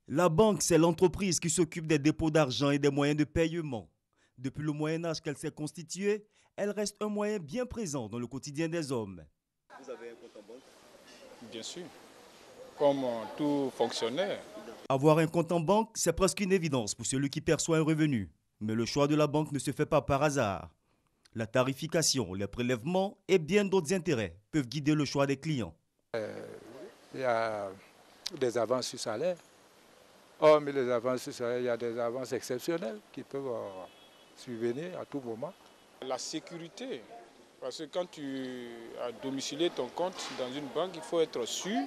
La banque, c'est l'entreprise qui s'occupe des dépôts d'argent et des moyens de paiement. Depuis le Moyen Âge qu'elle s'est constituée, elle reste un moyen bien présent dans le quotidien des hommes. Vous avez un compte en banque? Bien sûr, comme tout fonctionnaire. Avoir un compte en banque, c'est presque une évidence pour celui qui perçoit un revenu. Mais le choix de la banque ne se fait pas par hasard. La tarification, les prélèvements et bien d'autres intérêts peuvent guider le choix des clients. Il y a des avances sur salaire. Hormis les avances sur salaire, il y a des avances exceptionnelles qui peuvent survenir à tout moment. La sécurité, parce que quand tu as domicilié ton compte dans une banque, il faut être sûr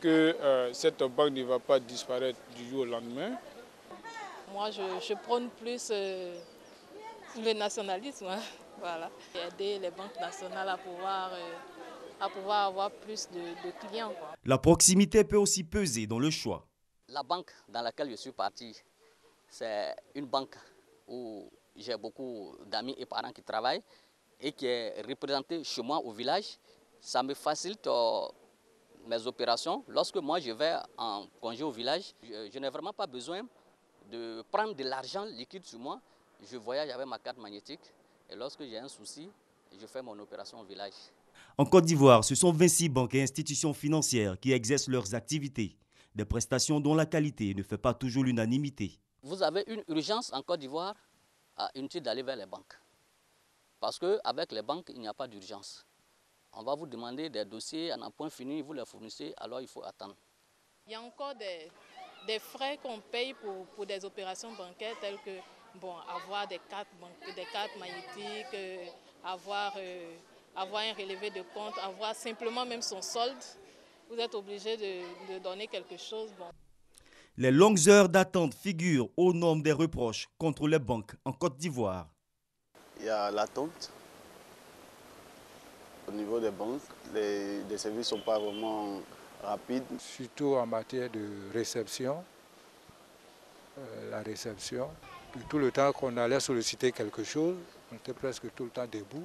que cette banque ne va pas disparaître du jour au lendemain. Moi, je prône plus le nationalisme, hein, voilà. Et aider les banques nationales à pouvoir avoir plus de clients, quoi. La proximité peut aussi peser dans le choix. La banque dans laquelle je suis parti, c'est une banque où j'ai beaucoup d'amis et parents qui travaillent et qui est représentée chez moi au village. Ça me facilite mes opérations. Lorsque moi je vais en congé au village, je n'ai vraiment pas besoin de prendre de l'argent liquide sur moi. Je voyage avec ma carte magnétique et lorsque j'ai un souci, je fais mon opération au village. En Côte d'Ivoire, ce sont 26 banques et institutions financières qui exercent leurs activités. Des prestations dont la qualité ne fait pas toujours l'unanimité. Vous avez une urgence en Côte d'Ivoire, inutile d'aller vers les banques. Parce qu'avec les banques, il n'y a pas d'urgence. On va vous demander des dossiers à un point fini, vous les fournissez, alors il faut attendre. Il y a encore des frais qu'on paye pour des opérations bancaires telles que avoir des cartes magnétiques, avoir un relevé de compte, avoir simplement même son solde. Vous êtes obligé de donner quelque chose. Bon. Les longues heures d'attente figurent au nombre des reproches contre les banques en Côte d'Ivoire. Il y a l'attente. Au niveau des banques, les services ne sont pas vraiment rapides. Surtout en matière de réception, la réception. Puis tout le temps qu'on allait solliciter quelque chose, on était presque tout le temps debout.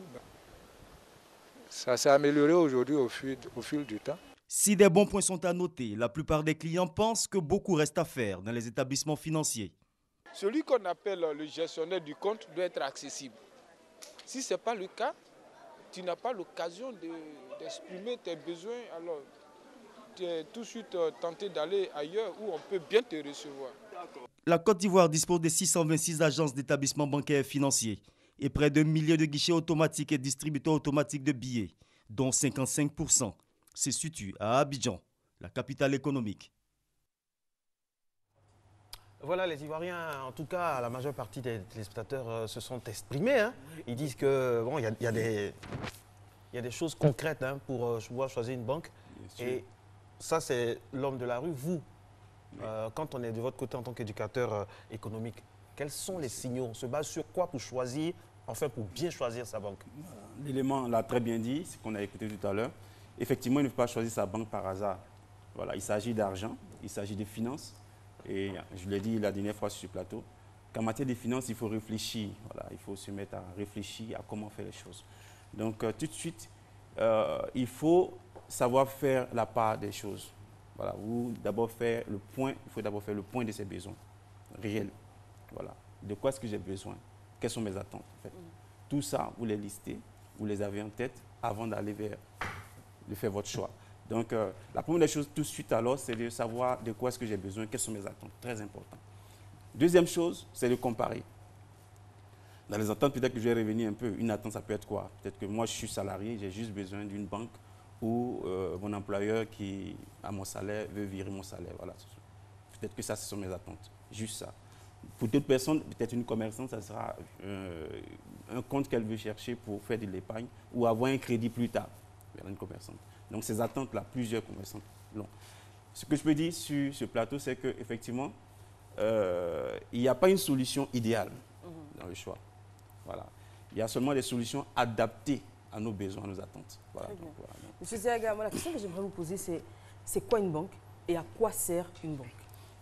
Ça s'est amélioré aujourd'hui au fil du temps. Si des bons points sont à noter, la plupart des clients pensent que beaucoup reste à faire dans les établissements financiers. Celui qu'on appelle le gestionnaire du compte doit être accessible. Si ce n'est pas le cas, tu n'as pas l'occasion d'exprimer tes besoins, alors tu es tout de suite tenté d'aller ailleurs où on peut bien te recevoir. La Côte d'Ivoire dispose de 626 agences d'établissements bancaires et financiers et près de milliers de guichets automatiques et distributeurs automatiques de billets, dont 55% se situent à Abidjan, la capitale économique. Voilà, les Ivoiriens, en tout cas, la majeure partie des téléspectateurs se sont exprimés. Hein. Ils disent que bon, il y a des choses concrètes pour pouvoir choisir une banque. Et ça, c'est l'homme de la rue. Vous, quand on est de votre côté en tant qu'éducateur économique, quels sont les signaux? On se base sur quoi pour choisir, enfin pour bien choisir sa banque? L'élément l'a très bien dit, ce qu'on a écouté tout à l'heure. Effectivement, il ne faut pas choisir sa banque par hasard. Voilà, il s'agit d'argent, il s'agit de finances. Et je l'ai dit la dernière fois sur ce plateau, qu'en matière de finances, il faut réfléchir. Voilà, il faut se mettre à réfléchir à comment faire les choses. Donc, tout de suite, il faut savoir faire la part des choses. Voilà, il faut d'abord faire le point de ses besoins réels. Voilà, de quoi est-ce que j'ai besoin? Quelles sont mes attentes en fait? Tout ça, vous les listez, vous les avez en tête avant d'aller de faire votre choix. Donc, la première des choses tout de suite alors, c'est de savoir de quoi est-ce que j'ai besoin, quelles sont mes attentes, très important. Deuxième chose, c'est de comparer. Dans les attentes, peut-être que je vais revenir un peu. Une attente, ça peut être quoi? Peut-être que moi, je suis salarié, j'ai juste besoin d'une banque où mon employeur qui a mon salaire veut virer mon salaire. Voilà. Peut-être que ça, ce sont mes attentes. Juste ça. Pour d'autres personnes, peut-être une commerçante, ça sera un compte qu'elle veut chercher pour faire de l'épargne ou avoir un crédit plus tard vers une commerçante. Donc ces attentes-là, plusieurs commerçantes l'ont. Ce que je peux dire sur ce plateau, c'est qu'effectivement, il n'y a pas une solution idéale dans le choix. Voilà. Il y a seulement des solutions adaptées à nos besoins, à nos attentes. Voilà. Donc, voilà. Monsieur Ziaga, la question que j'aimerais vous poser, c'est quoi une banque et à quoi sert une banque?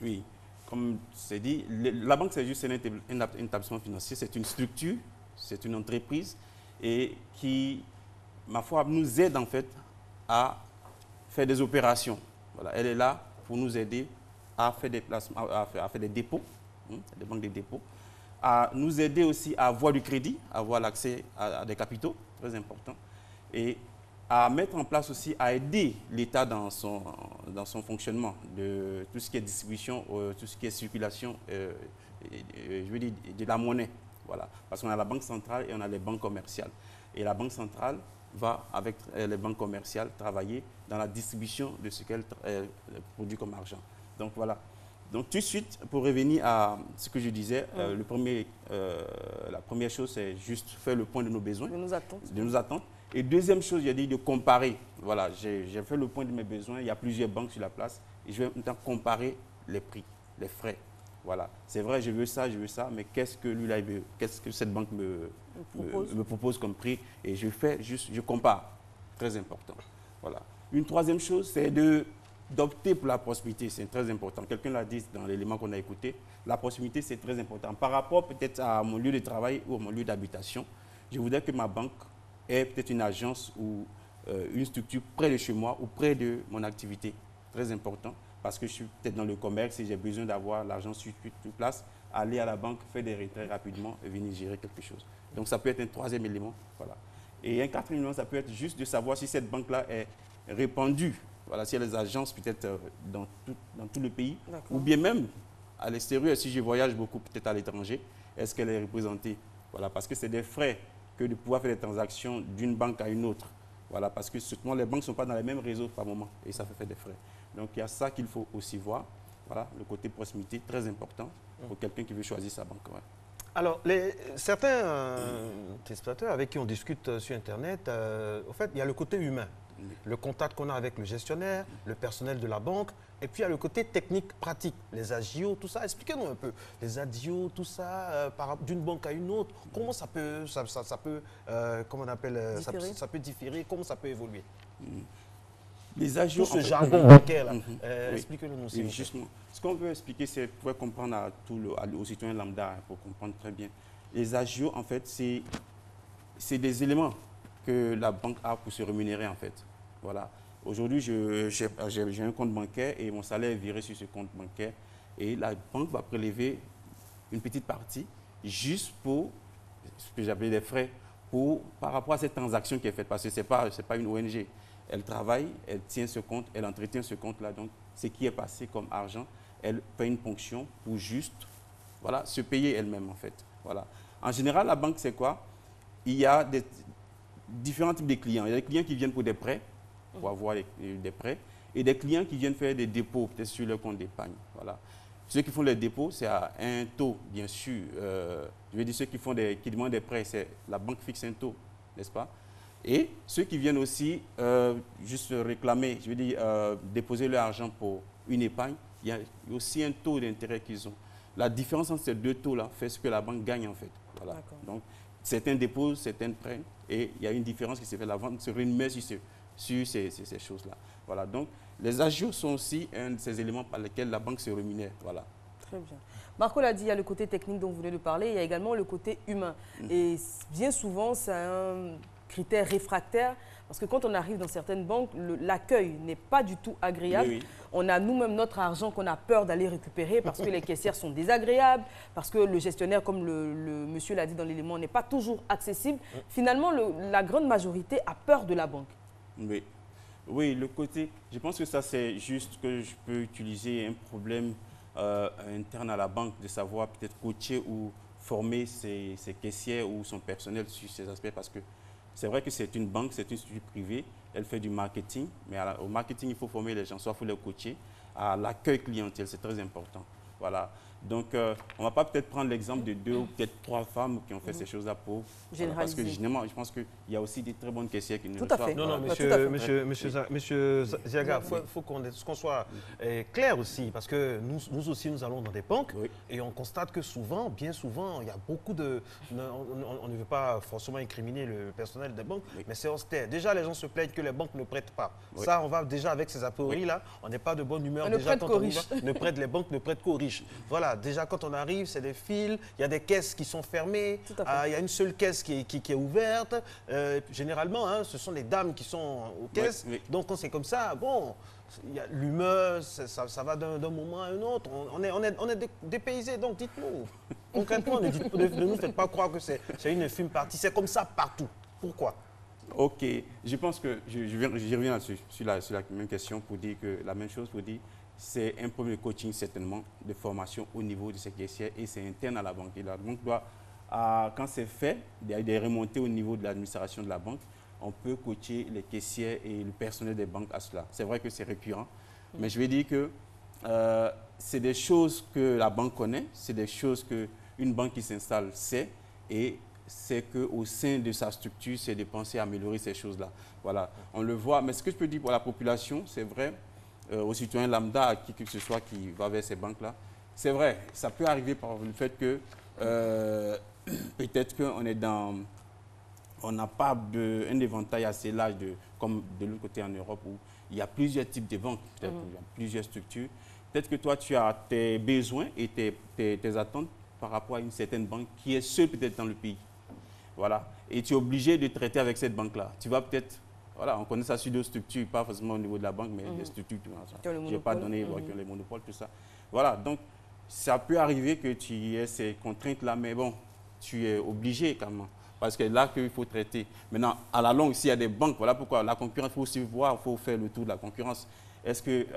Oui, comme c'est dit, la banque, c'est juste un établissement financier, c'est une structure, c'est une entreprise et qui, ma foi, nous aide en fait à faire des opérations. Voilà. Elle est là pour nous aider à faire des placements, à faire des dépôts, des banques de dépôts, à nous aider aussi à avoir du crédit, à avoir l'accès à des capitaux, très important, et à mettre en place aussi, à aider l'État dans son fonctionnement, de tout ce qui est distribution, tout ce qui est circulation, je veux dire, de la monnaie. Voilà. Parce qu'on a la banque centrale et on a les banques commerciales. Et la banque centrale va, avec les banques commerciales, travailler dans la distribution de ce qu'elle produit comme argent. Donc voilà. Donc tout de suite, pour revenir à ce que je disais, la première chose, c'est juste faire le point de nos besoins. De nos attentes. Et deuxième chose, j'ai dit de comparer. Voilà, j'ai fait le point de mes besoins. Il y a plusieurs banques sur la place. Et je vais maintenant comparer les prix, les frais. Voilà. C'est vrai, je veux ça, mais qu'est-ce que lui là, qu'est-ce que cette banque me propose comme prix? Et je compare. Très important. Voilà. Une troisième chose, c'est d'opter pour la proximité. C'est très important. Quelqu'un l'a dit dans l'élément qu'on a écouté. La proximité, c'est très important. Par rapport peut-être à mon lieu de travail ou à mon lieu d'habitation, je voudrais que ma banque ait peut-être une agence ou une structure près de chez moi ou près de mon activité. Très important. Parce que je suis peut-être dans le commerce et j'ai besoin d'avoir l'argent sur place, aller à la banque, faire des retraits rapidement et venir gérer quelque chose. Donc ça peut être un troisième élément. Voilà. Et un quatrième élément, ça peut être juste de savoir si cette banque-là est répandue. Voilà, s'il y a des agences peut-être dans tout le pays, ou bien même à l'extérieur, si je voyage beaucoup peut-être à l'étranger, est-ce qu'elle est représentée? Voilà, parce que c'est des frais que de pouvoir faire des transactions d'une banque à une autre. Voilà, parce que souvent les banques ne sont pas dans les mêmes réseaux par moment et ça fait des frais. Donc il y a ça qu'il faut aussi voir. Voilà, le côté proximité, très important pour quelqu'un qui veut choisir sa banque. Ouais. Alors, certains téléspectateurs avec qui on discute sur Internet, au fait, il y a le côté humain. Le contact qu'on a avec le gestionnaire, le personnel de la banque, et puis il y a le côté technique, pratique, les agios, tout ça. Expliquez-nous un peu, les agios, tout ça, d'une banque à une autre, comment ça peut, comment on appelle, ça peut différer, comment ça peut évoluer. Les agios, tout ce jargon bancaire, expliquez-nous aussi. Justement, ce qu'on veut expliquer, c'est pour comprendre aux citoyens lambda, pour comprendre très bien. Les agios, en fait, c'est des éléments que la banque a pour se rémunérer, en fait. Voilà. Aujourd'hui, j'ai un compte bancaire et mon salaire est viré sur ce compte bancaire. Et la banque va prélever une petite partie juste pour ce que j'appelle des frais par rapport à cette transaction qui est faite. Parce que ce n'est pas une ONG. Elle travaille, elle tient ce compte, elle entretient ce compte-là. Donc, ce qui est passé comme argent, elle paye une ponction pour juste se payer elle-même, en fait. Voilà. En général, la banque, c'est quoi? Il y a différents types de clients. Il y a des clients qui viennent pour des prêts, pour avoir des prêts, et des clients qui viennent faire des dépôts, peut-être sur leur compte d'épargne. Voilà. Ceux qui font les dépôts, c'est à un taux, bien sûr. Je veux dire, ceux qui demandent des prêts, c'est la banque fixe un taux, n'est-ce pas? Et ceux qui viennent aussi juste réclamer, je veux dire, déposer leur argent pour une épargne, il y a aussi un taux d'intérêt qu'ils ont. La différence entre ces deux taux-là fait ce que la banque gagne, en fait. Voilà. Donc, certains déposent, certains prennent, et il y a une différence qui se fait. La vente se rémunère sur ces choses-là. Voilà. Donc, les agios sont aussi un de ces éléments par lesquels la banque se rémunère. Voilà. Très bien. Marco l'a dit, il y a le côté technique dont vous venez de parler, il y a également le côté humain. Et bien souvent, c'est un critère réfractaire, parce que quand on arrive dans certaines banques, l'accueil n'est pas du tout agréable. Oui. On a nous-mêmes notre argent qu'on a peur d'aller récupérer parce que les caissières sont désagréables, parce que le gestionnaire, comme le monsieur l'a dit dans l'élément, n'est pas toujours accessible. Finalement, la grande majorité a peur de la banque. Oui. Oui, le côté, je pense que ça c'est juste que je peux utiliser un problème interne à la banque, de savoir peut-être coacher ou former ses caissières ou son personnel sur ces aspects, parce que c'est vrai que c'est une banque, c'est une structure privée, elle fait du marketing, mais au marketing, il faut former les gens, soit il faut les coacher. À l'accueil clientèle, c'est très important. Voilà. Donc, on ne va pas peut-être prendre l'exemple de 2 ou peut-être 3 femmes qui ont fait ces choses-là pour... parce que généralement, je pense qu'il y a aussi des très bonnes caissières qui ne le savent pas. Non, monsieur Ziaga, il faut qu'on soit clair aussi, parce que nous aussi, nous allons dans des banques et on constate que souvent, bien souvent, il y a beaucoup de... On ne veut pas forcément incriminer le personnel des banques, mais c'est austère. Déjà, les gens se plaignent que les banques ne prêtent pas. Ça, on va déjà avec ces a priori-là, on n'est pas de bonne humeur. Déjà, quand on y va, les banques ne prêtent qu'aux riches. Voilà. ça. Déjà, quand on arrive, c'est des fils, il y a des caisses qui sont fermées, il y a une seule caisse qui est ouverte. Généralement, hein, ce sont les dames qui sont aux caisses. Oui. Donc, quand c'est comme ça, bon, l'humeur, ça va d'un moment à un autre. On est dépaysés. Donc, dites-nous, concrètement, ne nous faites pas croire que c'est une infime partie. C'est comme ça partout. Pourquoi? Ok, je pense que j'y reviens là-dessus, sur la même question pour dire que la même chose pour dire c'est un problème de coaching certainement, de formation au niveau de ces caissières et c'est interne à la banque. Et la banque doit, quand c'est fait, des remontées au niveau de l'administration de la banque, on peut coacher les caissières et le personnel des banques à cela. C'est vrai que c'est récurrent, mais je vais dire que c'est des choses que la banque connaît, c'est des choses qu'une banque qui s'installe sait et c'est qu'au sein de sa structure, c'est de penser à améliorer ces choses-là. Voilà, on le voit. Mais ce que je peux dire pour la population, c'est vrai, aux citoyens lambda, à qui que ce soit qui va vers ces banques-là, c'est vrai, ça peut arriver par le fait que peut-être on n'a pas un éventail assez large, comme de l'autre côté en Europe, où il y a plusieurs types de banques, il y a plusieurs structures. Peut-être que toi, tu as tes besoins et tes attentes par rapport à une certaine banque qui est seule peut-être dans le pays. Voilà. Et tu es obligé de traiter avec cette banque-là. Tu vas peut-être, voilà, on connaît ça sur d'autres structures, pas forcément au niveau de la banque, mais des structures, je ne vais pas donner les monopoles, tout ça. Voilà, donc ça peut arriver que tu aies ces contraintes-là, mais bon, tu es obligé quand même. Parce que là qu'il faut traiter. Maintenant, à la longue, s'il y a des banques, voilà pourquoi la concurrence, il faut aussi voir, il faut faire le tour de la concurrence. Est-ce qu'il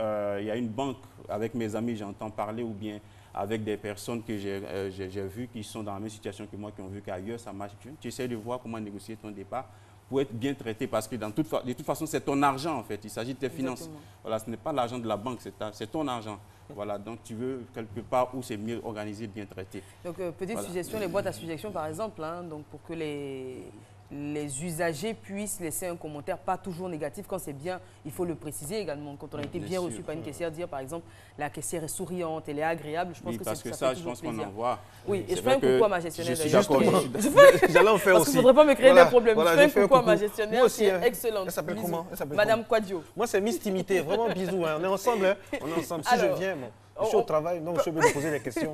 y a une banque, avec mes amis, j'entends parler, ou bien avec des personnes que j'ai vues qui sont dans la même situation que moi, qui ont vu qu'ailleurs ça marche. Tu essaies de voir comment négocier ton départ pour être bien traité parce que de toute façon, c'est ton argent en fait. Il s'agit de tes finances. Voilà, ce n'est pas l'argent de la banque, c'est ton argent. Voilà, donc tu veux quelque part où c'est mieux organisé, bien traité. Donc, petite suggestion, les boîtes à suggestions par exemple, hein, donc pour que les usagers puissent laisser un commentaire, pas toujours négatif, quand c'est bien, il faut le préciser également. Quand on a été bien reçu par une caissière, dire par exemple, la caissière est souriante, elle est agréable, je pense que parce que ça je pense qu'on en voit. Oui, et je fais un coucou à ma gestionnaire. Je suis d'accord. J'allais en faire parce aussi. qu'il ne faudrait pas me créer des problèmes. Voilà, je fais un coucou à ma gestionnaire aussi, qui est excellente. Elle s'appelle comment? Madame Quadio. Moi, c'est Miss Timité, vraiment bisous. Hein. On est ensemble. Hein. On est ensemble. Si je viens, bon. Je suis au travail, donc je vais me poser des questions.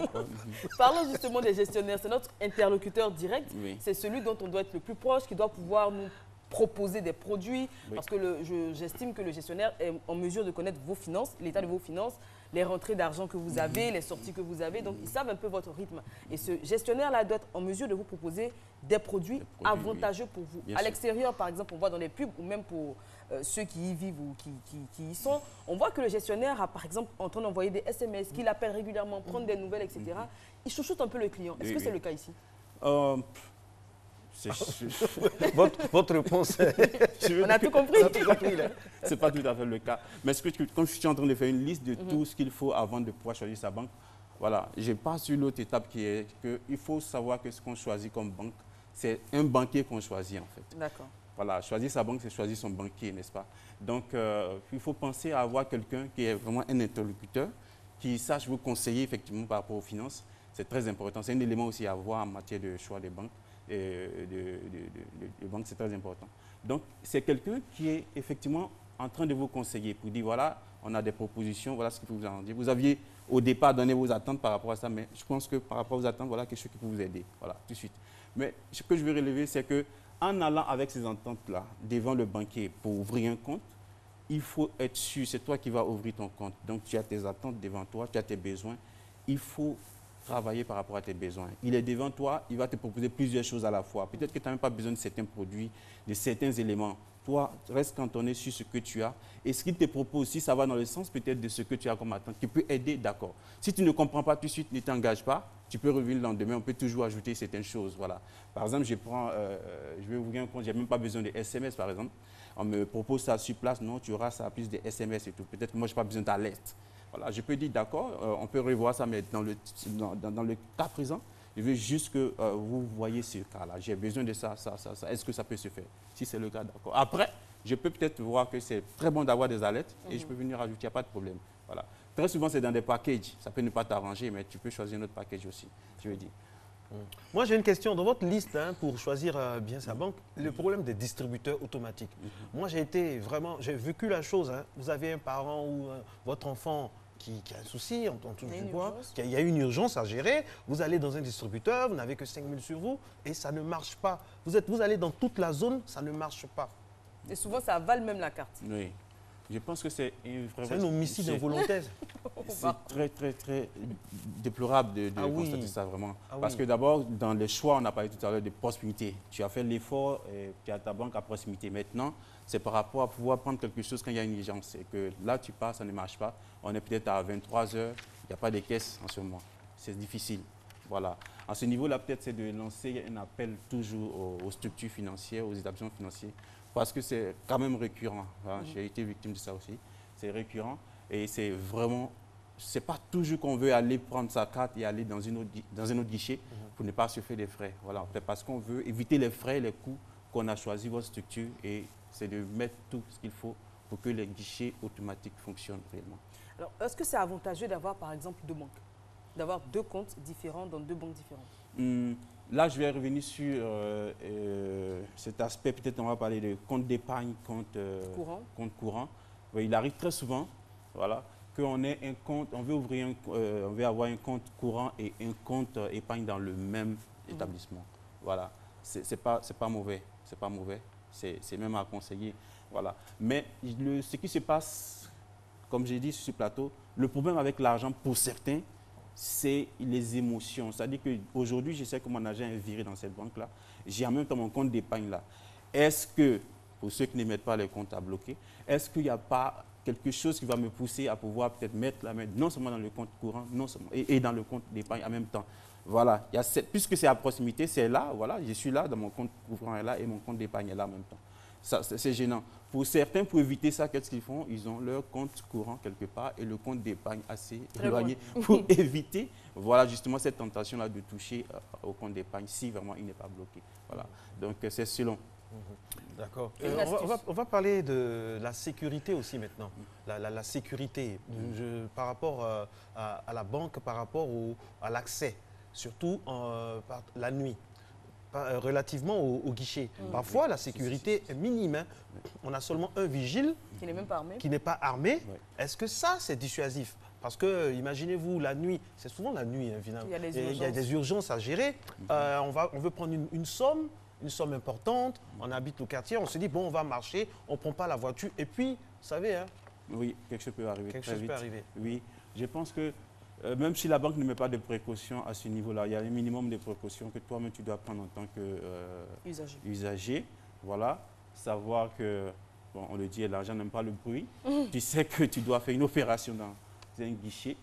Parlons justement des gestionnaires. C'est notre interlocuteur direct. Oui. C'est celui dont on doit être le plus proche, qui doit pouvoir nous proposer des produits. Oui. Parce que j'estime que le gestionnaire est en mesure de connaître vos finances, l'état de vos finances, les rentrées d'argent que vous avez, les sorties que vous avez. Donc, ils savent un peu votre rythme. Et ce gestionnaire-là doit être en mesure de vous proposer des produits avantageux pour vous. À l'extérieur, par exemple, on voit dans les pubs ou même pour ceux qui y vivent ou qui y sont, on voit que le gestionnaire a, par exemple, en train d'envoyer des SMS, qu'il appelle régulièrement, prendre des nouvelles, etc. Il chouchoute un peu le client. Est-ce que c'est le cas ici? Votre réponse on a tout compris. Ce n'est pas tout à fait le cas. Mais comme je suis en train de faire une liste de tout ce qu'il faut avant de pouvoir choisir sa banque, voilà, je passe sur l'autre étape qui est qu'il faut savoir que ce qu'on choisit comme banque, c'est un banquier qu'on choisit en fait. D'accord. Voilà, choisir sa banque, c'est choisir son banquier, n'est-ce pas? Donc, il faut penser à avoir quelqu'un qui est vraiment un interlocuteur, qui sache vous conseiller effectivement par rapport aux finances. C'est très important. C'est un élément aussi à avoir en matière de choix des banques. De banques, c'est très important. Donc, c'est quelqu'un qui est effectivement en train de vous conseiller pour dire, voilà, on a des propositions, voilà ce qu'il faut vous en dire. Vous aviez au départ donné vos attentes par rapport à ça, mais je pense que par rapport aux attentes, voilà quelque chose qui peut vous aider. Voilà, tout de suite. Mais ce que je veux relever, c'est que en allant avec ces ententes-là devant le banquier pour ouvrir un compte, il faut être sûr, c'est toi qui vas ouvrir ton compte. Donc, tu as tes attentes devant toi, tu as tes besoins. Il faut travailler par rapport à tes besoins. Il est devant toi, il va te proposer plusieurs choses à la fois. Peut-être que tu n'as même pas besoin de certains produits, de certains éléments. Toi, reste cantonné sur ce que tu as. Et ce qu'il te propose, si ça va dans le sens peut-être de ce que tu as comme attente, qui peut aider, d'accord. Si tu ne comprends pas tout de suite, ne t'engage pas, tu peux revenir le lendemain, on peut toujours ajouter certaines choses. Voilà. Par exemple, je vais ouvrir un compte, je n'ai même pas besoin de SMS par exemple. On me propose ça sur place, non, tu auras ça plus de SMS et tout. Peut-être que moi, je n'ai pas besoin d'alerte. Voilà, je peux dire d'accord, on peut revoir ça, mais dans le cas présent, je veux juste que vous voyez ce cas-là. J'ai besoin de ça. Est-ce que ça peut se faire? Si c'est le cas, d'accord. Après, je peux peut-être voir que c'est très bon d'avoir des alertes et je peux venir ajouter, il n'y a pas de problème. Voilà. Très souvent, c'est dans des packages. Ça peut ne pas t'arranger, mais tu peux choisir un autre package aussi, je veux dire. Moi, j'ai une question. Dans votre liste, pour choisir bien sa banque, le problème des distributeurs automatiques. Moi, j'ai vécu la chose. Vous avez un parent ou votre enfant a un souci, on touche du bois, qu'il y a une urgence à gérer. Vous allez dans un distributeur, vous n'avez que 5 000 sur vous et ça ne marche pas. Vous allez dans toute la zone, ça ne marche pas. Et souvent, ça avale même la carte. Oui. Je pense que c'est un homicide involontaire. C'est très, très, très déplorable de constater ça vraiment. Parce que d'abord, dans les choix, on a parlé tout à l'heure de proximité. Tu as fait l'effort et tu as ta banque à proximité. Maintenant, c'est par rapport à pouvoir prendre quelque chose quand il y a une urgence. Et que là, tu pars, ça ne marche pas. On est peut-être à 23 heures, il n'y a pas de caisse en ce moment. C'est difficile. Voilà. À ce niveau-là, peut-être, c'est de lancer un appel toujours aux structures financières, aux établissements financiers. Parce que c'est quand même récurrent. Hein. J'ai été victime de ça aussi. C'est récurrent et c'est vraiment... C'est pas toujours qu'on veut aller prendre sa carte et aller dans un autre guichet pour ne pas se faire des frais. Voilà. C'est parce qu'on veut éviter les frais, les coûts qu'on a choisi votre structure et c'est de mettre tout ce qu'il faut pour que les guichets automatiques fonctionnent réellement. Alors, est-ce que c'est avantageux d'avoir, par exemple, deux banques? D'avoir deux comptes différents dans deux banques différentes? Là, je vais revenir sur cet aspect. Peut-être on va parler de compte d'épargne, compte courant. Oui, il arrive très souvent, voilà, qu'on ait un compte, on veut avoir un compte courant et un compte épargne dans le même établissement. Voilà, c'est pas mauvais, c'est pas mauvais, c'est même à conseiller, voilà. Mais ce qui se passe, comme j'ai dit sur ce plateau, le problème avec l'argent pour certains, c'est les émotions. C'est-à-dire qu'aujourd'hui, je sais que mon agent est viré dans cette banque-là. J'ai en même temps mon compte d'épargne là. Est-ce que, pour ceux qui ne mettent pas les comptes à bloquer, est-ce qu'il n'y a pas quelque chose qui va me pousser à pouvoir peut-être mettre la main non seulement dans le compte courant, non seulement, et dans le compte d'épargne en même temps? Voilà. Puisque c'est à proximité, c'est là, voilà, je suis là, dans mon compte courant est là et mon compte d'épargne est là en même temps. C'est gênant. Pour certains, pour éviter ça, qu'est-ce qu'ils font? Ils ont leur compte courant quelque part et le compte d'épargne assez éloigné pour éviter, voilà, justement cette tentation-là de toucher au compte d'épargne si vraiment il n'est pas bloqué. Voilà. Donc, c'est selon. D'accord. On va parler de la sécurité aussi maintenant. La sécurité par rapport à la banque, par rapport à l'accès, surtout la nuit. Relativement au guichet. Parfois, la sécurité est minime. Hein. On a seulement un vigile qui n'est même pas armé. Qui n'est pas armé. Ouais. Est-ce que ça, c'est dissuasif? Parce que, imaginez-vous, la nuit, c'est souvent la nuit, hein, finalement. Il y a des urgences à gérer. On veut prendre une somme importante. On habite au quartier. On se dit, bon, on va marcher. On ne prend pas la voiture. Et puis, vous savez... Hein, oui, quelque chose peut arriver très vite. Oui, je pense que même si la banque ne met pas de précautions à ce niveau-là, il y a un minimum de précautions que toi-même tu dois prendre en tant qu'usager. Voilà, savoir que, bon, on le dit, l'argent n'aime pas le bruit. Tu sais que tu dois faire une opération dans un guichet,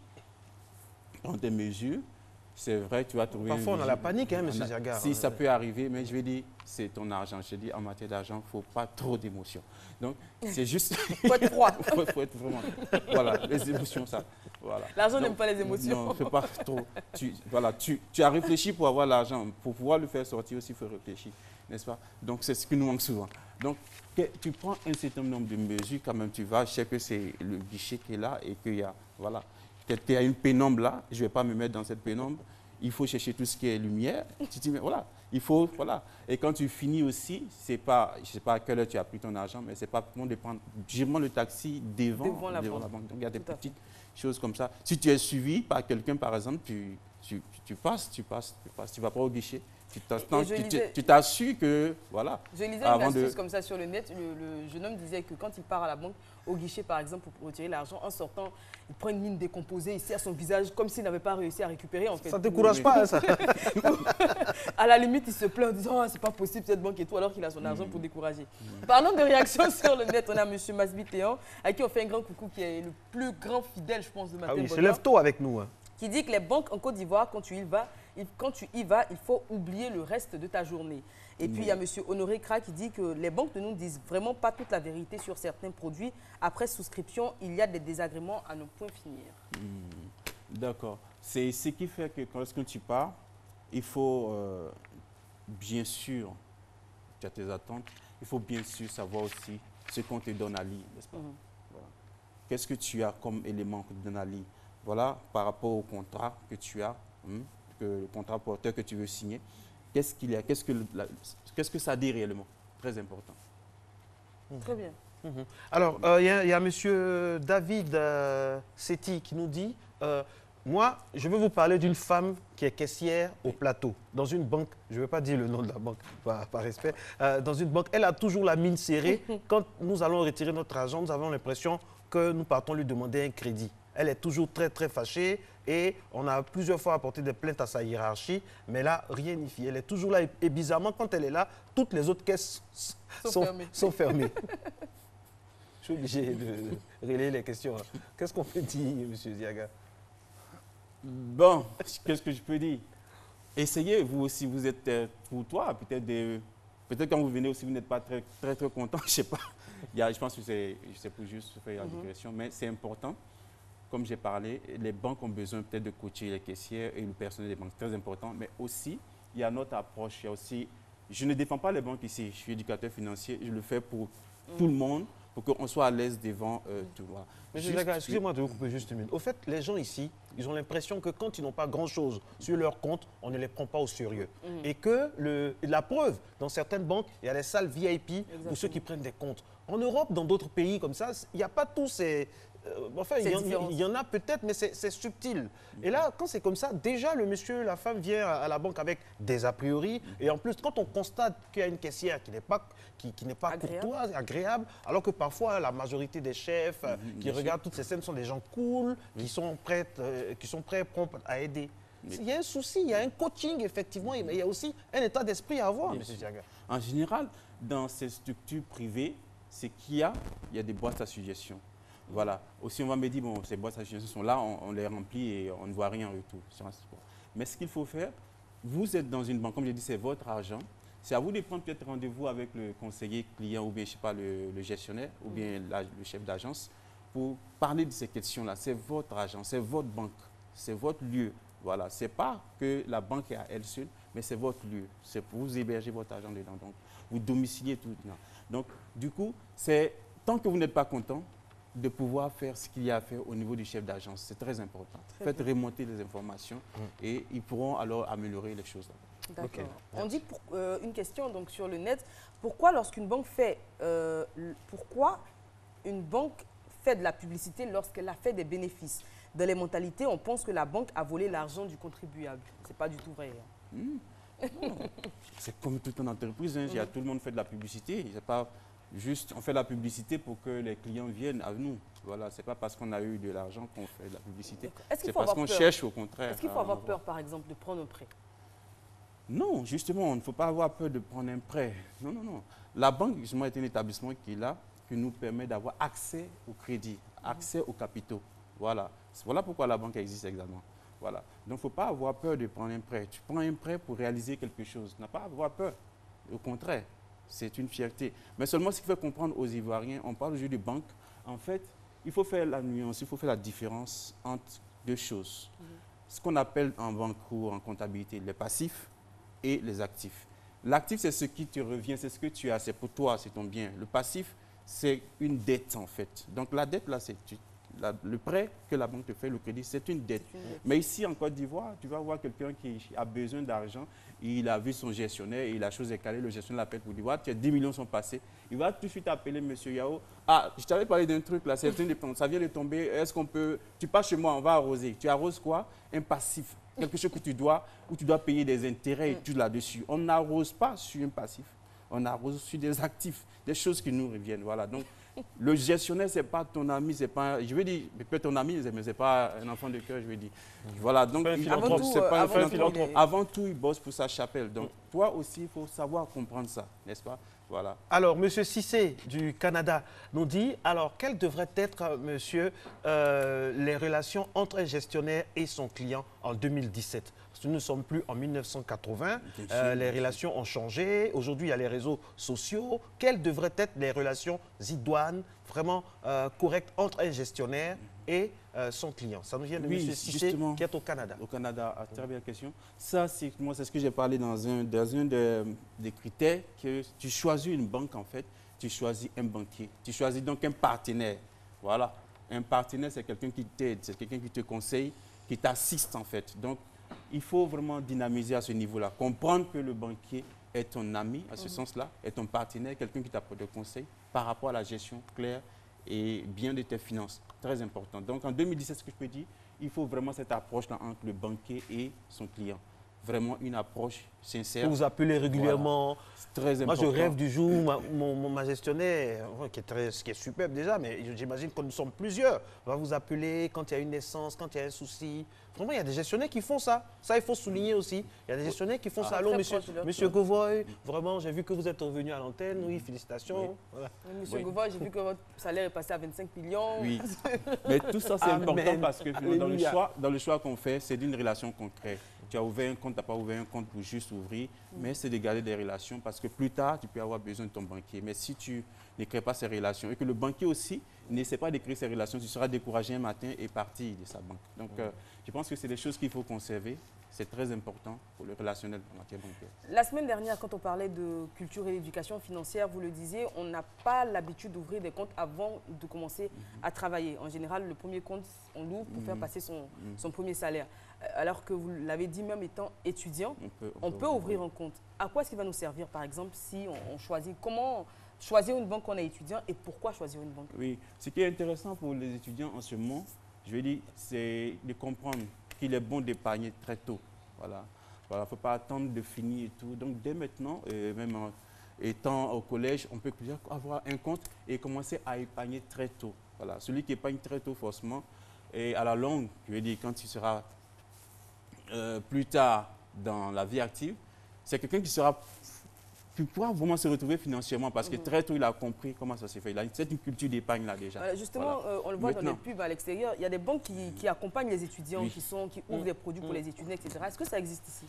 prendre des mesures. C'est vrai, tu vas trouver... Parfois, on a la panique, hein, M. Ziaga. Si ça peut arriver, mais je vais dire, c'est ton argent. Je dis, en matière d'argent, il ne faut pas trop d'émotions. Donc, c'est juste... Il faut être froid. Il faut être vraiment... Voilà, les émotions, ça. Voilà. L'argent n'aime pas les émotions. Non, il ne faut pas trop. Tu as réfléchi pour avoir l'argent. Pour pouvoir le faire sortir aussi, il faut réfléchir. N'est-ce pas? Donc, c'est ce qui nous manque souvent. Donc, tu prends un certain nombre de mesures, quand même, tu vas. Je sais que c'est le guichet qui est là et qu'il y a... Voilà. Il y a une pénombre là, je ne vais pas me mettre dans cette pénombre. Il faut chercher tout ce qui est lumière. Tu dis, mais voilà, il faut, voilà. Et quand tu finis aussi, c'est pas, je ne sais pas à quelle heure tu as pris ton argent, mais c'est pas bon de prendre généralement le taxi devant la banque. Donc il y a des petites choses comme ça. Si tu es suivi par quelqu'un, par exemple, tu passes, tu ne vas pas au guichet. Tu t'assures que, voilà. Je lisais une astuce comme ça sur le net. Le jeune homme disait que quand il part à la banque, au guichet par exemple, pour retirer l'argent, en sortant, il prend une mine décomposée, il serre son visage comme s'il n'avait pas réussi à récupérer. En fait. Ça ne décourage pas, hein, ça. À la limite, il se plaint en disant, c'est pas possible cette banque et tout, alors qu'il a son argent pour décourager. Parlons de réactions sur le net, on a M. Masbi Théon, à qui on fait un grand coucou, qui est le plus grand fidèle, je pense, de Matin Bonheur. Il se lève tôt avec nous. Hein. Qui dit que les banques en Côte d'Ivoire, quand tu y vas, il faut oublier le reste de ta journée. Et puis, il y a M. Honoré Kra qui dit que les banques ne nous disent vraiment pas toute la vérité sur certains produits. Après souscription, il y a des désagréments à ne point finir. D'accord. C'est ce qui fait que lorsque tu pars, il faut, bien sûr, tu as tes attentes, il faut bien sûr savoir aussi ce qu'on te donne à lire, n'est-ce pas? Voilà. Qu'est-ce que tu as comme élément qu'on te donne à lire? Voilà, par rapport au contrat que tu as, le contrat porteur que tu veux signer, qu'est-ce qu'il y a, qu'est-ce que ça dit réellement? Très important. Très bien. Alors, il y a M. David Setti qui nous dit moi, je veux vous parler d'une femme qui est caissière au plateau, dans une banque. Je ne vais pas dire le nom de la banque, par respect. Dans une banque, elle a toujours la mine serrée. Quand nous allons retirer notre argent, nous avons l'impression que nous partons lui demander un crédit. Elle est toujours très, très fâchée et on a plusieurs fois apporté des plaintes à sa hiérarchie, mais là, rien n'y fait. Elle est toujours là et bizarrement, quand elle est là, toutes les autres caisses sont fermées. Je suis obligé de relayer les questions. Qu'est-ce qu'on peut dire, M. Ziaga? Bon, qu'est-ce que je peux dire? Essayez, vous aussi, vous êtes pour toi, peut-être quand vous venez aussi, vous n'êtes pas très, très, très content, je ne sais pas. Je pense que c'est pour juste faire la digression, mais c'est important. Comme j'ai parlé, les banques ont besoin peut-être de coacher les caissières et le personnel des banques, très important, mais aussi, il y a notre approche, il y a aussi, je ne défends pas les banques ici, je suis éducateur financier, je le fais pour tout le monde, pour qu'on soit à l'aise devant tout. Voilà. Monsieur Zaga, excusez-moi de vous couper juste une minute. Au fait, les gens ici, ils ont l'impression que quand ils n'ont pas grand-chose sur leur compte, on ne les prend pas au sérieux. Et que la preuve, dans certaines banques, il y a les salles VIP pour ceux qui prennent des comptes. En Europe, dans d'autres pays comme ça, il n'y a pas tous ces... enfin, il y en a peut-être, mais c'est subtil. Et là, quand c'est comme ça, déjà, le monsieur, la femme vient à la banque avec des a priori. Et en plus, quand on constate qu'il y a une caissière qui n'est pas, courtoise, agréable, alors que parfois, la majorité des chefs qui regardent toutes ces scènes sont des gens cool, qui sont prêts, prompts à aider. Il y a un souci, il y a un coaching, effectivement, mais il y a aussi un état d'esprit à avoir, M. Ziaga. En général, dans ces structures privées, c'est qu'il y a des boîtes à suggestions. Voilà. Aussi, on va me dire, bon, ces boîtes à suggestions sont là, on les remplit et on ne voit rien en retour. Mais ce qu'il faut faire, vous êtes dans une banque, comme je dis, c'est votre argent. C'est à vous de prendre peut-être rendez-vous avec le conseiller client ou bien, je sais pas, le gestionnaire ou bien le chef d'agence pour parler de ces questions-là. C'est votre argent, c'est votre banque, c'est votre lieu. Voilà. Ce n'est pas que la banque est à elle seule, mais c'est votre lieu. C'est pour vous héberger votre argent dedans. Donc, vous domiciliez tout. Donc, du coup, c'est tant que vous n'êtes pas content, de pouvoir faire ce qu'il y a à faire au niveau du chef d'agence. C'est très important. Faites remonter les informations et ils pourront alors améliorer les choses. D'accord. Okay. On dit une question donc, sur le net. Pourquoi lorsqu'une banque fait de la publicité lorsqu'elle a fait des bénéfices? Dans les mentalités, on pense que la banque a volé l'argent du contribuable. Ce n'est pas du tout vrai. C'est comme toute une entreprise. Tout le monde fait de la publicité. C'est pas... Juste, on fait la publicité pour que les clients viennent à nous. Voilà, c'est pas parce qu'on a eu de l'argent qu'on fait de la publicité. C'est parce qu'on cherche au contraire. Est-ce qu'il faut avoir peur, par exemple, de prendre un prêt? Non, justement, il ne faut pas avoir peur de prendre un prêt. Non, non, non. La banque, justement, est un établissement qui est là, qui nous permet d'avoir accès au crédit, accès aux capitaux. Voilà. Voilà pourquoi la banque existe exactement. Voilà. Donc, il ne faut pas avoir peur de prendre un prêt. Tu prends un prêt pour réaliser quelque chose. Tu n'as pas à avoir peur. Au contraire. C'est une fierté. Mais seulement ce qu'il faut comprendre aux Ivoiriens, on parle aujourd'hui de banque, en fait, il faut faire la nuance, il faut faire la différence entre deux choses. Ce qu'on appelle en banque ou en comptabilité les passifs et les actifs. L'actif, c'est ce qui te revient, c'est ce que tu as, c'est pour toi, c'est ton bien. Le passif, c'est une dette en fait. Donc la dette, là, c'est le prêt que la banque te fait, le crédit, c'est une dette. Mais ici, en Côte d'Ivoire, tu vas voir quelqu'un qui a besoin d'argent, il a vu son gestionnaire et la chose est calée, le gestionnaire l'appelle pour dire, ouais, 10 millions sont passés. Il va tout de suite appeler M. Yao. Ah, je t'avais parlé d'un truc là, ça vient de tomber, est-ce qu'on peut... Tu passes chez moi, on va arroser. Tu arroses quoi? Un passif. Quelque chose que tu dois, où tu dois payer des intérêts et tout là-dessus. On n'arrose pas sur un passif, on arrose sur des actifs, des choses qui nous reviennent. Voilà. Donc, le gestionnaire, ce n'est pas ton ami, c'est pas, je veux dire, peut-être ton ami, mais ce n'est pas un enfant de cœur, je veux dire. Voilà, donc avant tout, il bosse pour sa chapelle. Donc, toi aussi, il faut savoir comprendre ça, n'est-ce pas? Voilà. Alors, M. Cissé du Canada nous dit, alors, quelles devraient être, monsieur, les relations entre un gestionnaire et son client en 2017? Parce que nous ne sommes plus en 1980, les relations ont changé, aujourd'hui il y a les réseaux sociaux. Quelles devraient être les relations idoines, vraiment correctes entre un gestionnaire et son client? Ça nous vient de M. Cissé qui est au Canada. Au Canada, très belle question. Ça, c'est ce que j'ai parlé dans un des critères, que tu choisis une banque en fait, tu choisis un banquier, tu choisis donc un partenaire. Voilà, un partenaire c'est quelqu'un qui t'aide, c'est quelqu'un qui te conseille, qui t'assiste en fait. Donc, il faut vraiment dynamiser à ce niveau-là, comprendre que le banquier est ton ami, à ce sens-là, est ton partenaire, quelqu'un qui t'apporte des conseils par rapport à la gestion claire et bien de tes finances. Très important. Donc en 2017, ce que je peux dire, il faut vraiment cette approche-là entre le banquier et son client. Vraiment une approche sincère. Vous appelez régulièrement. Voilà. C'est très important. Moi, je rêve du jour où ma gestionnaire, qui est superbe déjà, mais j'imagine que nous sommes plusieurs, va vous appeler quand il y a une naissance, quand il y a un souci. Vraiment, il y a des gestionnaires qui font ça. Ça, il faut souligner aussi. Il y a des gestionnaires qui font ça. Allô, monsieur Govoy, vraiment, j'ai vu que vous êtes revenu à l'antenne. Oui, félicitations. Oui. Voilà. Oui, monsieur Govoy, j'ai vu que votre salaire est passé à 25 millions. Oui. Mais tout ça, c'est important parce que dans le choix qu'on fait, c'est d'une relation concrète. Tu as ouvert un compte, tu n'as pas ouvert un compte pour juste ouvrir, mais c'est de garder des relations parce que plus tard, tu peux avoir besoin de ton banquier. Mais si tu ne crées pas ces relations et que le banquier aussi n'essaie pas de créer ces relations, tu seras découragé un matin et parti de sa banque. Donc, je pense que c'est des choses qu'il faut conserver. C'est très important pour le relationnel en matière bancaire. La semaine dernière, quand on parlait de culture et d'éducation financière, vous le disiez, on n'a pas l'habitude d'ouvrir des comptes avant de commencer à travailler. En général, le premier compte, on l'ouvre pour faire passer son premier salaire. Alors que vous l'avez dit, même étant étudiant, on peut ouvrir un compte. À quoi est-ce qu'il va nous servir, par exemple, si on choisit, comment choisir une banque quand on est étudiant et pourquoi choisir une banque? Oui, ce qui est intéressant pour les étudiants en ce moment, je veux dire, c'est de comprendre qu'il est bon d'épargner très tôt. Voilà. Il ne faut pas attendre de finir et tout. Donc, dès maintenant, même en étant au collège, on peut déjà avoir un compte et commencer à épargner très tôt. Voilà. Celui qui épargne très tôt, forcément, et à la longue, je veux dire, quand il sera plus tard dans la vie active, c'est quelqu'un qui pourra vraiment se retrouver financièrement parce que très tôt, il a compris comment ça se fait. Il a une culture d'épargne là déjà. Justement, voilà. On le voit dans les pubs à l'extérieur, il y a des banques qui accompagnent les étudiants, qui ouvrent des produits pour les étudiants, etc. Est-ce que ça existe ici?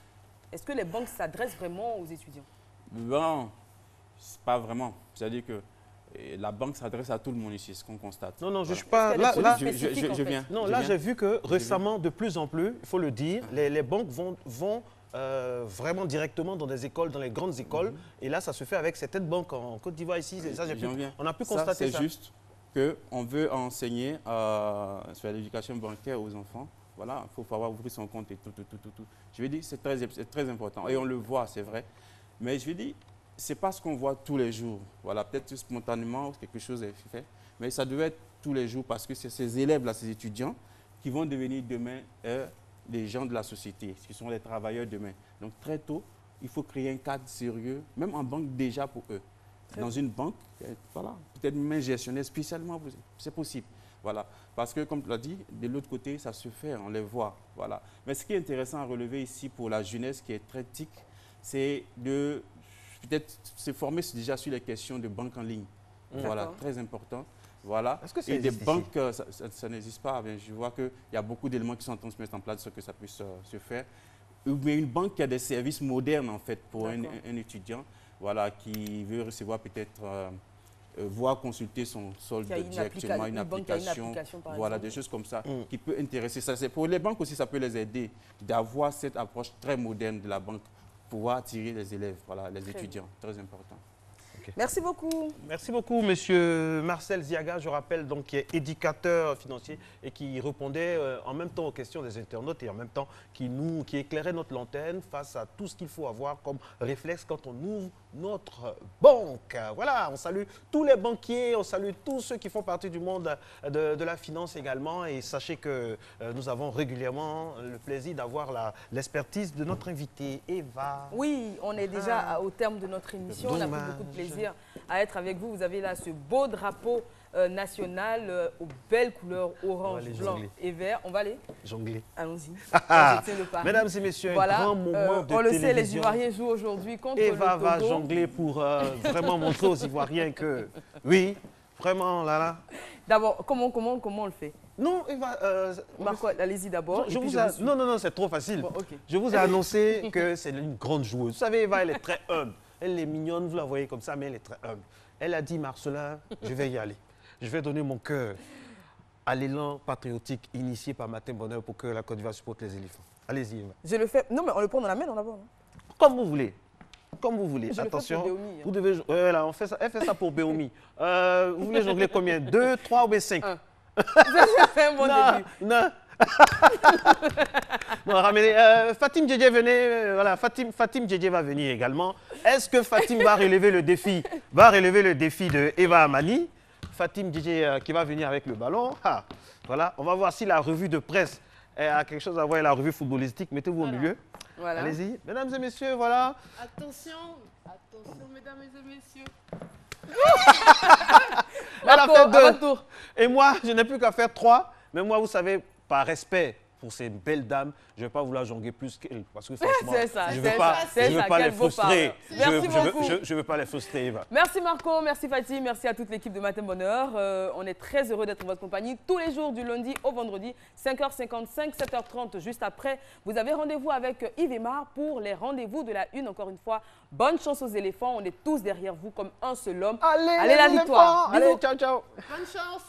Est-ce que les banques s'adressent vraiment aux étudiants? Non, pas vraiment. C'est-à-dire que la banque s'adresse à tout le monde ici, ce qu'on constate. Non, non, je ne suis pas... Là, je viens. Non, là, j'ai vu que récemment, de plus en plus, il faut le dire, les banques vont vraiment directement dans des écoles, dans les grandes écoles. Et là, ça se fait avec certaines banques en Côte d'Ivoire ici. Ça, on a pu constater ça. C'est juste qu'on veut enseigner sur l'éducation bancaire aux enfants. Voilà, il faut pouvoir ouvrir son compte et tout. Je veux dire, c'est très important. Et on le voit, c'est vrai. Mais je veux dire, ce n'est pas ce qu'on voit tous les jours. Voilà, peut-être spontanément, quelque chose est fait. Mais ça devait être tous les jours parce que c'est ces élèves-là, ces étudiants, qui vont devenir demain des gens de la société, qui sont les travailleurs demain. Donc très tôt, il faut créer un cadre sérieux, même en banque déjà pour eux. Dans une banque, voilà, peut-être même un gestionnaire spécialement, c'est possible. Voilà. Parce que, comme tu l'as dit, de l'autre côté, ça se fait, on les voit. Voilà. Mais ce qui est intéressant à relever ici pour la jeunesse qui est très tique, c'est de peut-être se former déjà sur les questions de banque en ligne. Voilà, très important. Voilà. Est-ce que et des banques, ça n'existe pas. Je vois qu'il y a beaucoup d'éléments qui sont en train de se mettre en place pour que ça puisse se faire. Mais une banque qui a des services modernes, en fait, pour un étudiant, voilà, qui veut recevoir peut-être, voir consulter son solde directement, une application voilà, des choses comme ça, qui peut intéresser. Ça, pour les banques aussi, ça peut les aider d'avoir cette approche très moderne de la banque, pouvoir attirer les élèves, voilà, les étudiants. Très important. Okay. Merci beaucoup. Merci beaucoup, monsieur Marcel Ziaga, je rappelle, donc, qui est éducateur financier et qui répondait en même temps aux questions des internautes et en même temps qui éclairait notre lanterne face à tout ce qu'il faut avoir comme réflexe quand on ouvre notre banque. Voilà, on salue tous les banquiers, on salue tous ceux qui font partie du monde de la finance également et sachez que nous avons régulièrement le plaisir d'avoir l'expertise de notre invitée, Eva. Oui, on est déjà au terme de notre émission, on a pris beaucoup de plaisir à être avec vous. Vous avez là ce beau drapeau national aux belles couleurs orange, blanc et vert. On va aller jongler. Allons-y. Mesdames et messieurs, un grand moment de télévision. On le sait, les Ivoiriens jouent aujourd'hui contre le Togo. Eva va jongler pour vraiment montrer aux Ivoiriens que, oui, vraiment, là. D'abord, comment on le fait? Non, Eva... Marco, allez-y d'abord. Non, c'est trop facile. Bon, okay. Je vous ai annoncé que c'est une grande joueuse. Vous savez, Eva, elle est très humble. Elle est mignonne, vous la voyez comme ça, mais elle est très humble. Elle a dit, Marcelin, je vais y aller. Je vais donner mon cœur à l'élan patriotique initié par Matin Bonheur pour que la Côte d'Ivoire supporte les éléphants. Allez-y, Eva. Je le fais. Non, mais on le prend dans la main, d'abord. Comme vous voulez. Comme vous voulez. Je attention. Le fais pour Béomi, hein. Vous devez. Voilà, on fait ça. Elle fait ça pour Béomi. Vous voulez jongler combien? 2, 3 ou 5? 1. C'est un bon début. Non. Non, ramenez. Fatim Djedje, venez. Voilà, Fatim Djedje va venir également. Est-ce que Fatim va relever le défi de Eva Amani? Fatim Djedje qui va venir avec le ballon. Ah, voilà, on va voir si la revue de presse a quelque chose à voir avec la revue footballistique. Mettez-vous au milieu. Voilà. Allez-y. Mesdames et messieurs, voilà. Attention, mesdames et messieurs. Elle a fait 2. Et moi, je n'ai plus qu'à faire 3. Mais moi, vous savez, par respect pour ces belles dames, je ne vais pas vouloir jonguer plus qu'elles. Parce que franchement, je ne veux pas les frustrer. Merci beaucoup. Je ne veux pas les frustrer, Eva. Merci Marco, merci Fatih, merci à toute l'équipe de Matin Bonheur. On est très heureux d'être en votre compagnie tous les jours du lundi au vendredi, 5h55, 7h30. Juste après, vous avez rendez-vous avec Yves Aymar pour les rendez-vous de la une. Encore une fois, bonne chance aux éléphants. On est tous derrière vous comme un seul homme. Allez la victoire. Allez, ciao, ciao. Bonne chance.